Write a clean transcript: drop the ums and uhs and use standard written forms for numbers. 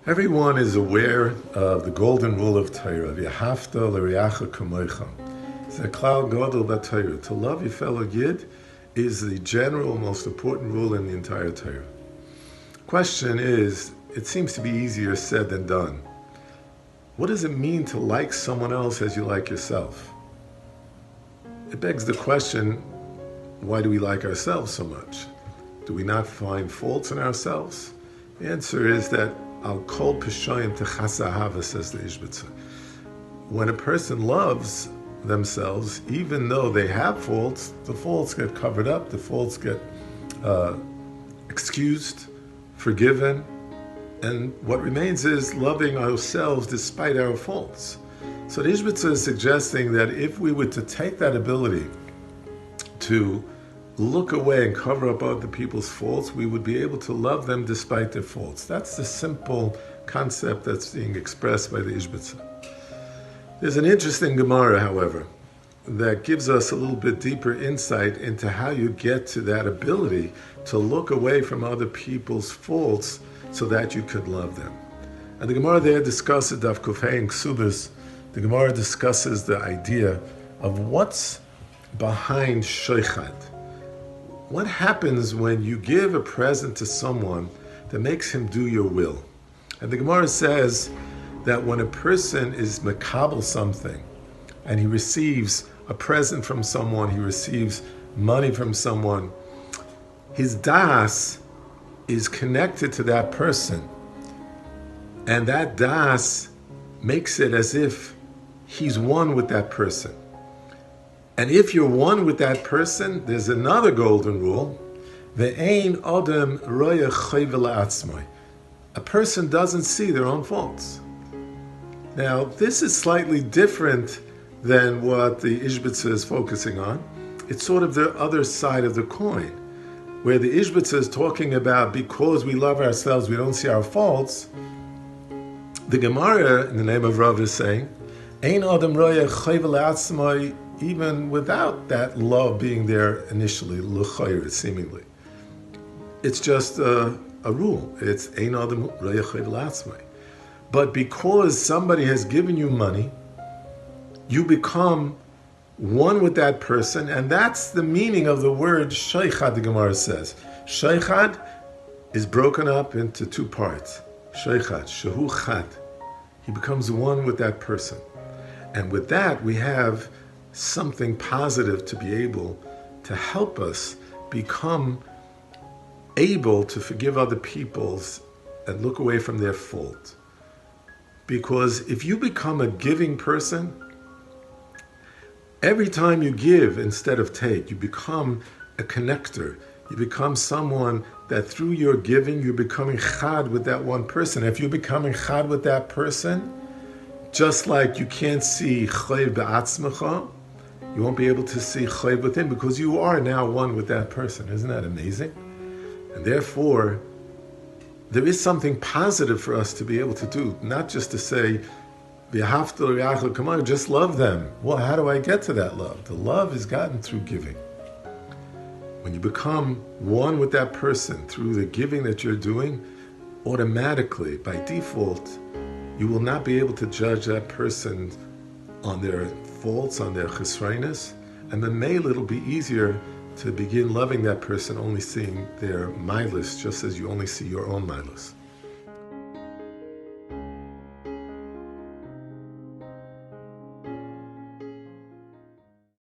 Everyone is aware of the golden rule of Torah, V'ahavta l'reacha kamocha. It's a klal gadol b'Torah. To love your fellow Yid is the general, most important rule in the entire Torah. Question is, it seems to be easier said than done. What does it mean to like someone else as you like yourself? It begs the question, why do we like ourselves so much? Do we not find faults in ourselves? The answer is that Al kol peshoyim techasa hava, says the Ishbitzer. When a person loves themselves, even though they have faults, the faults get covered up, the faults get excused, forgiven, and what remains is loving ourselves despite our faults. So the Ishbitzer is suggesting that if we were to take that ability to look away and cover up other people's faults, we would be able to love them despite their faults. That's the simple concept that's being expressed by the Ishbitzer. There's an interesting Gemara, however, that gives us a little bit deeper insight into how you get to that ability to look away from other people's faults so that you could love them. And the Gemara there discusses, Daf Kufay and Ksubas, the Gemara discusses the idea of what's behind sheichad. What happens when you give a present to someone that makes him do your will? And the Gemara says that when a person is makabel something and he receives a present from someone, he receives money from someone, his das is connected to that person. And that das makes it as if he's one with that person. And if you're one with that person, there's another golden rule. Ve'ein odem roya chayve la'atzmai. A person doesn't see their own faults. Now, this is slightly different than what the Ishbitzer is focusing on. It's sort of the other side of the coin, where the Ishbitzer is talking about because we love ourselves, we don't see our faults. The Gemara, in the name of Rav, is saying, Ein odem roya chayve la'atzmai, even without that love being there initially, l'chayr, seemingly. It's just a rule. It's ein adam reyachayv la'atzmai. But because somebody has given you money, you become one with that person, and that's the meaning of the word sheichad, the Gemara says. Sheichad is broken up into two parts. Sheichad, shehu chad. He becomes one with that person. And with that, we have something positive to be able to help us become able to forgive other people's and look away from their fault. Because if you become a giving person, every time you give instead of take, you become a connector. You become someone that through your giving, you're becoming chad with that one person. If you're becoming chad with that person, just like you can't see chayv be'atzmecha, you won't be able to see chayv with him because you are now one with that person. Isn't that amazing? And therefore, there is something positive for us to be able to do, not just to say, come on, just love them. Well, how do I get to that love? The love is gotten through giving. When you become one with that person through the giving that you're doing, automatically, by default, you will not be able to judge that person on their faults, on their chesroinus, and then maybe it'll be easier to begin loving that person, only seeing their milas, just as you only see your own milas.